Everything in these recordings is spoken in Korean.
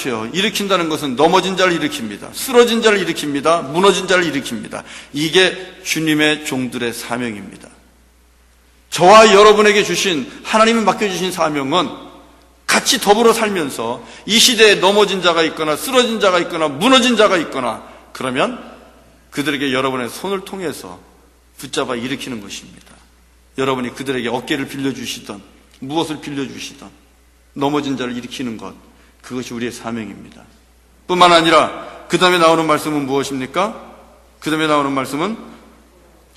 않죠. 일으킨다는 것은 넘어진 자를 일으킵니다. 쓰러진 자를 일으킵니다. 무너진 자를 일으킵니다. 이게 주님의 종들의 사명입니다. 저와 여러분에게 주신, 하나님이 맡겨주신 사명은 같이 더불어 살면서 이 시대에 넘어진 자가 있거나 쓰러진 자가 있거나 무너진 자가 있거나 그러면 그들에게 여러분의 손을 통해서 붙잡아 일으키는 것입니다. 여러분이 그들에게 어깨를 빌려주시던 무엇을 빌려주시던 넘어진 자를 일으키는 것, 그것이 우리의 사명입니다. 뿐만 아니라 그 다음에 나오는 말씀은 무엇입니까? 그 다음에 나오는 말씀은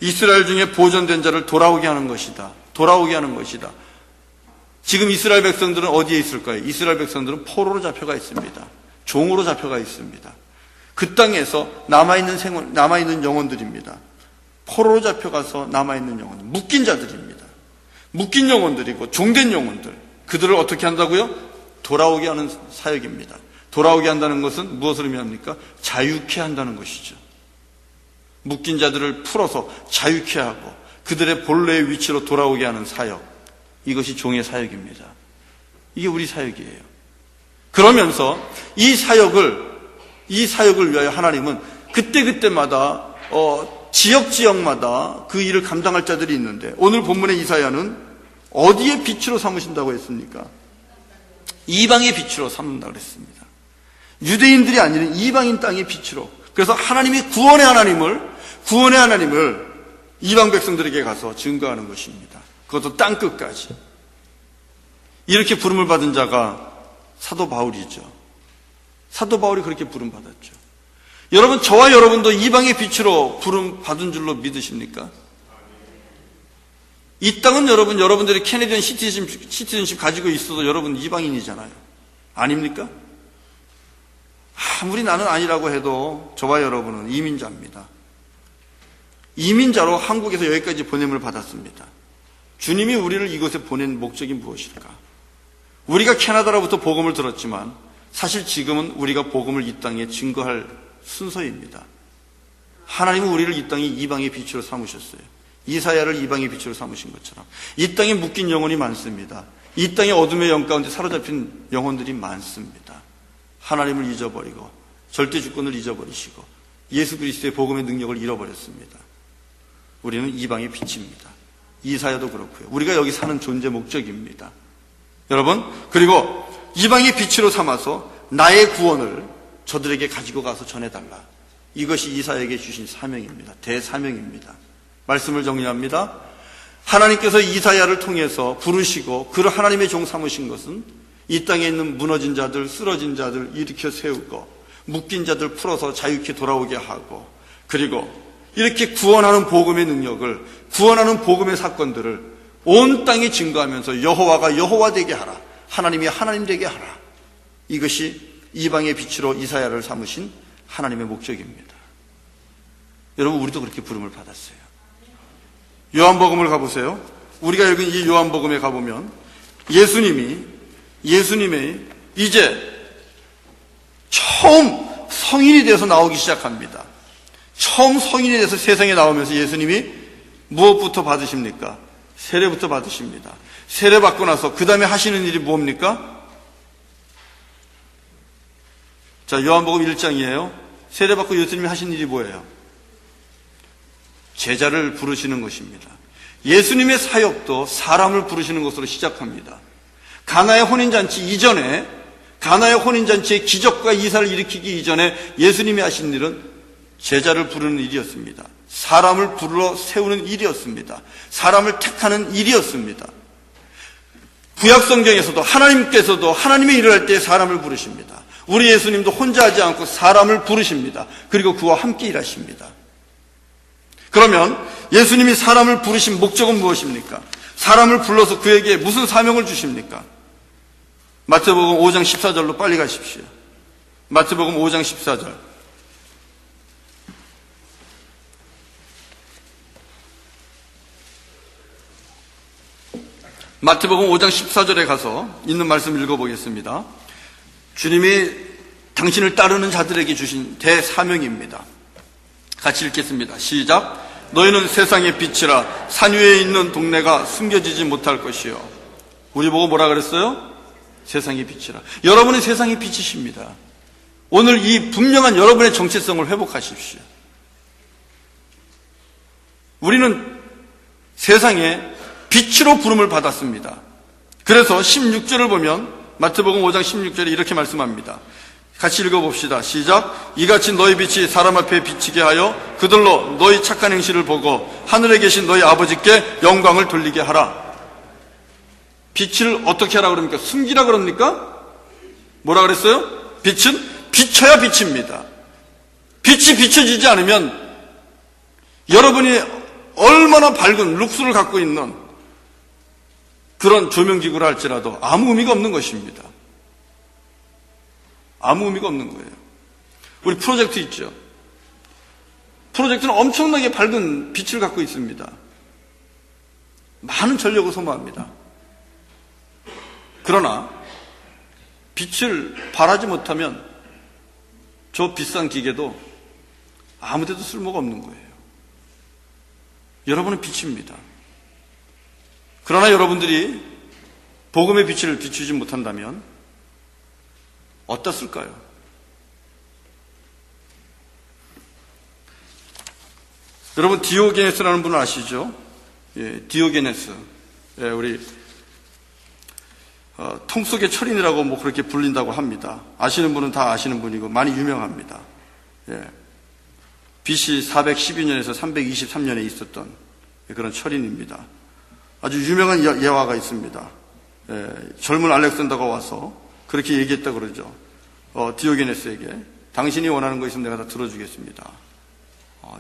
이스라엘 중에 보존된 자를 돌아오게 하는 것이다. 돌아오게 하는 것이다. 지금 이스라엘 백성들은 어디에 있을까요? 이스라엘 백성들은 포로로 잡혀가 있습니다. 종으로 잡혀가 있습니다. 그 땅에서 남아있는 영혼들입니다. 포로로 잡혀가서 남아있는 영혼, 묶인 자들입니다. 묶인 영혼들이고 종된 영혼들, 그들을 어떻게 한다고요? 돌아오게 하는 사역입니다. 돌아오게 한다는 것은 무엇을 의미합니까? 자유케 한다는 것이죠. 묶인 자들을 풀어서 자유케 하고 그들의 본래의 위치로 돌아오게 하는 사역, 이것이 종의 사역입니다. 이게 우리 사역이에요. 그러면서 이 사역을 위하여 하나님은 그때그때마다 지역마다 그 일을 감당할 자들이 있는데, 오늘 본문의 이사야는 어디에 빛으로 삼으신다고 했습니까? 이방의 빛으로 삼는다고 했습니다. 유대인들이 아니라 이방인 땅의 빛으로. 그래서 하나님이 구원의 하나님을 이방 백성들에게 가서 증거하는 것입니다. 그것도 땅 끝까지. 이렇게 부름을 받은 자가 사도 바울이죠. 사도 바울이 그렇게 부름 받았죠. 여러분, 저와 여러분도 이방의 빛으로 부름 받은 줄로 믿으십니까? 이 땅은 여러분들이 캐네디언 시티즌십 가지고 있어도 여러분 이방인이잖아요. 아닙니까? 아무리 나는 아니라고 해도 저와 여러분은 이민자입니다. 이민자로 한국에서 여기까지 보냄을 받았습니다. 주님이 우리를 이곳에 보낸 목적이 무엇일까? 우리가 캐나다로부터 복음을 들었지만 사실 지금은 우리가 복음을 이 땅에 증거할 순서입니다. 하나님은 우리를 이 땅에 이방의 빛으로 삼으셨어요. 이사야를 이방의 빛으로 삼으신 것처럼 이 땅에 묶인 영혼이 많습니다. 이 땅의 어둠의 영 가운데 사로잡힌 영혼들이 많습니다. 하나님을 잊어버리고 절대 주권을 잊어버리시고 예수 그리스도의 복음의 능력을 잃어버렸습니다. 우리는 이방의 빛입니다. 이사야도 그렇고요. 우리가 여기 사는 존재 목적입니다. 여러분, 그리고 이방의 빛으로 삼아서 나의 구원을 저들에게 가지고 가서 전해달라. 이것이 이사야에게 주신 사명입니다. 대사명입니다. 말씀을 정리합니다. 하나님께서 이사야를 통해서 부르시고 그를 하나님의 종 삼으신 것은 이 땅에 있는 무너진 자들, 쓰러진 자들 일으켜 세우고 묶인 자들 풀어서 자유케 돌아오게 하고, 그리고 이렇게 구원하는 복음의 능력을, 구원하는 복음의 사건들을 온 땅에 증거하면서 여호와가 여호와 되게 하라, 하나님이 하나님 되게 하라. 이것이 이방의 빛으로 이사야를 삼으신 하나님의 목적입니다. 여러분, 우리도 그렇게 부름을 받았어요. 요한복음을 가보세요. 우리가 읽은 이 요한복음에 가보면 예수님이 이제 처음 성인이 돼서 나오기 시작합니다. 처음 성인이 돼서 세상에 나오면서 예수님이 무엇부터 받으십니까? 세례부터 받으십니다. 세례 받고 나서 그 다음에 하시는 일이 뭡니까? 자, 요한복음 1장이에요. 세례 받고 예수님이 하신 일이 뭐예요? 제자를 부르시는 것입니다. 예수님의 사역도 사람을 부르시는 것으로 시작합니다. 가나의 혼인잔치 이전에, 가나의 혼인잔치의 기적과 이사를 일으키기 이전에 예수님이 하신 일은 제자를 부르는 일이었습니다. 사람을 불러 세우는 일이었습니다. 사람을 택하는 일이었습니다. 구약성경에서도 하나님께서도 하나님의 일을 할 때 사람을 부르십니다. 우리 예수님도 혼자 하지 않고 사람을 부르십니다. 그리고 그와 함께 일하십니다. 그러면 예수님이 사람을 부르신 목적은 무엇입니까? 사람을 불러서 그에게 무슨 사명을 주십니까? 마태복음 5장 14절로 빨리 가십시오. 마태복음 5장 14절. 마태복음 5장 14절에 가서 있는 말씀 읽어보겠습니다. 주님이 당신을 따르는 자들에게 주신 대사명입니다. 같이 읽겠습니다. 시작. 너희는 세상의 빛이라. 산 위에 있는 동네가 숨겨지지 못할 것이요. 우리 보고 뭐라 그랬어요? 세상의 빛이라. 여러분이 세상의 빛이십니다. 오늘 이 분명한 여러분의 정체성을 회복하십시오. 우리는 세상에 빛으로 부름을 받았습니다. 그래서 16절을 보면 마태복음 5장 16절에 이렇게 말씀합니다. 같이 읽어봅시다. 시작. 이같이 너희 빛이 사람 앞에 비치게 하여 그들로 너희 착한 행실을 보고 하늘에 계신 너희 아버지께 영광을 돌리게 하라. 빛을 어떻게 하라 그럽니까? 숨기라 그럽니까? 뭐라 그랬어요? 빛은 비춰야 빛입니다. 빛이 비춰지지 않으면 여러분이 얼마나 밝은 룩스를 갖고 있는 그런 조명기구를 할지라도 아무 의미가 없는 것입니다. 아무 의미가 없는 거예요. 우리 프로젝트 있죠. 프로젝트는 엄청나게 밝은 빛을 갖고 있습니다. 많은 전력을 소모합니다. 그러나 빛을 발하지 못하면 저 비싼 기계도 아무 데도 쓸모가 없는 거예요. 여러분은 빛입니다. 그러나 여러분들이 복음의 빛을 비추지 못한다면 어떻을까요? 여러분 디오게네스라는 분을 아시죠? 예, 디오게네스. 예, 우리 통 속의 철인이라고 뭐 그렇게 불린다고 합니다. 아시는 분은 다 아시는 분이고 많이 유명합니다. 예. BC 412년에서 323년에 있었던 그런 철인입니다. 아주 유명한 예화가 있습니다. 예, 젊은 알렉산더가 와서 그렇게 얘기했다고 그러죠. 디오게네스에게 당신이 원하는 거 있으면 내가 다 들어주겠습니다.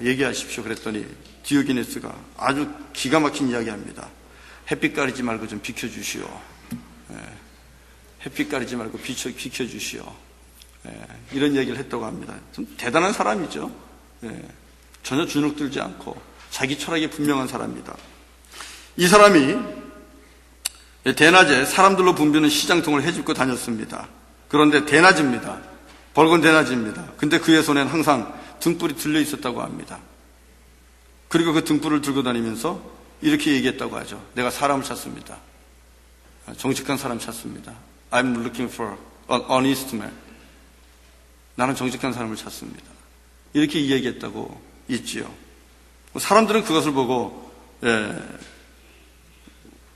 얘기하십시오. 그랬더니 디오게네스가 아주 기가 막힌 이야기합니다. 햇빛 가리지 말고 좀 비켜주시오. 예, 햇빛 가리지 말고 비켜주시오. 예, 이런 얘기를 했다고 합니다. 좀 대단한 사람이죠. 예, 전혀 주눅들지 않고 자기 철학이 분명한 사람입니다. 이 사람이 대낮에 사람들로 붐비는 시장통을 헤집고 다녔습니다. 그런데 대낮입니다. 벌건 대낮입니다. 근데 그의 손엔 항상 등불이 들려 있었다고 합니다. 그리고 그 등불을 들고 다니면서 이렇게 얘기했다고 하죠. 내가 사람을 찾습니다. 정직한 사람 찾습니다. I'm looking for an honest man. 나는 정직한 사람을 찾습니다. 이렇게 이야기했다고 있지요. 사람들은 그것을 보고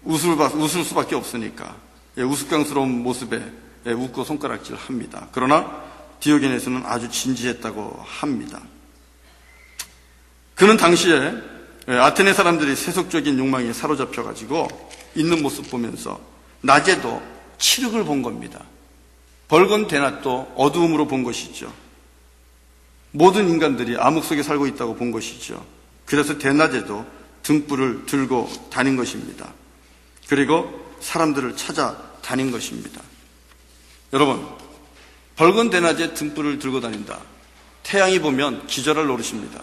웃을 수밖에 없으니까 우스꽝스러운 모습에 웃고 손가락질 합니다. 그러나 디오게네스는 아주 진지했다고 합니다. 그는 당시에 아테네 사람들이 세속적인 욕망에 사로잡혀가지고 있는 모습 보면서 낮에도 칠흑을 본 겁니다. 벌건 대낮도 어두움으로 본 것이죠. 모든 인간들이 암흑 속에 살고 있다고 본 것이죠. 그래서 대낮에도 등불을 들고 다닌 것입니다. 그리고 사람들을 찾아다닌 것입니다. 여러분, 벌건 대낮에 등불을 들고 다닌다. 태양이 보면 기절할 노릇입니다.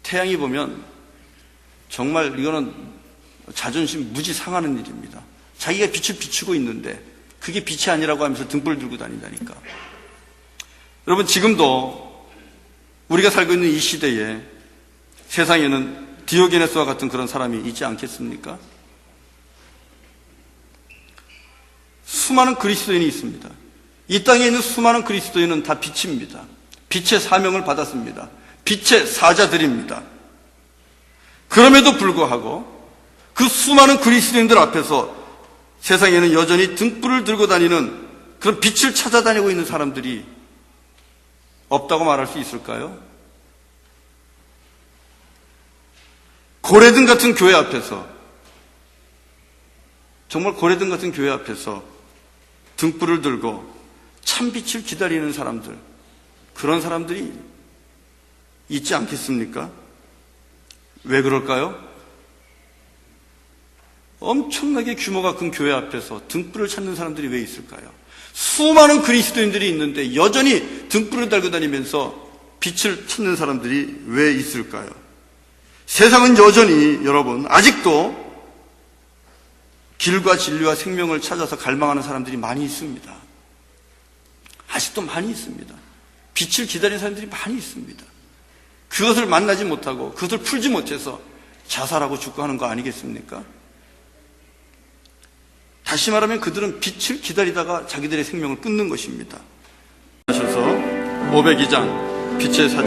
태양이 보면 정말 이거는 자존심 무지 상하는 일입니다. 자기가 빛을 비추고 있는데 그게 빛이 아니라고 하면서 등불을 들고 다닌다니까. 여러분, 지금도 우리가 살고 있는 이 시대에 세상에는 디오게네스와 같은 그런 사람이 있지 않겠습니까? 수많은 그리스도인이 있습니다. 이 땅에 있는 수많은 그리스도인은 다 빛입니다. 빛의 사명을 받았습니다. 빛의 사자들입니다. 그럼에도 불구하고 그 수많은 그리스도인들 앞에서 세상에는 여전히 등불을 들고 다니는 그런 빛을 찾아다니고 있는 사람들이 없다고 말할 수 있을까요? 고레등 같은 교회 앞에서, 정말 고레등 같은 교회 앞에서 등불을 들고 참빛을 기다리는 사람들, 그런 사람들이 있지 않겠습니까? 왜 그럴까요? 엄청나게 규모가 큰 교회 앞에서 등불을 찾는 사람들이 왜 있을까요? 수많은 그리스도인들이 있는데 여전히 등불을 달고 다니면서 빛을 찾는 사람들이 왜 있을까요? 세상은 여전히 여러분 아직도 길과 진리와 생명을 찾아서 갈망하는 사람들이 많이 있습니다. 아직도 많이 있습니다. 빛을 기다리는 사람들이 많이 있습니다. 그것을 만나지 못하고 그것을 풀지 못해서 자살하고 죽고 하는 거 아니겠습니까? 다시 말하면 그들은 빛을 기다리다가 자기들의 생명을 끊는 것입니다. 하셔서 502장 빛의 사자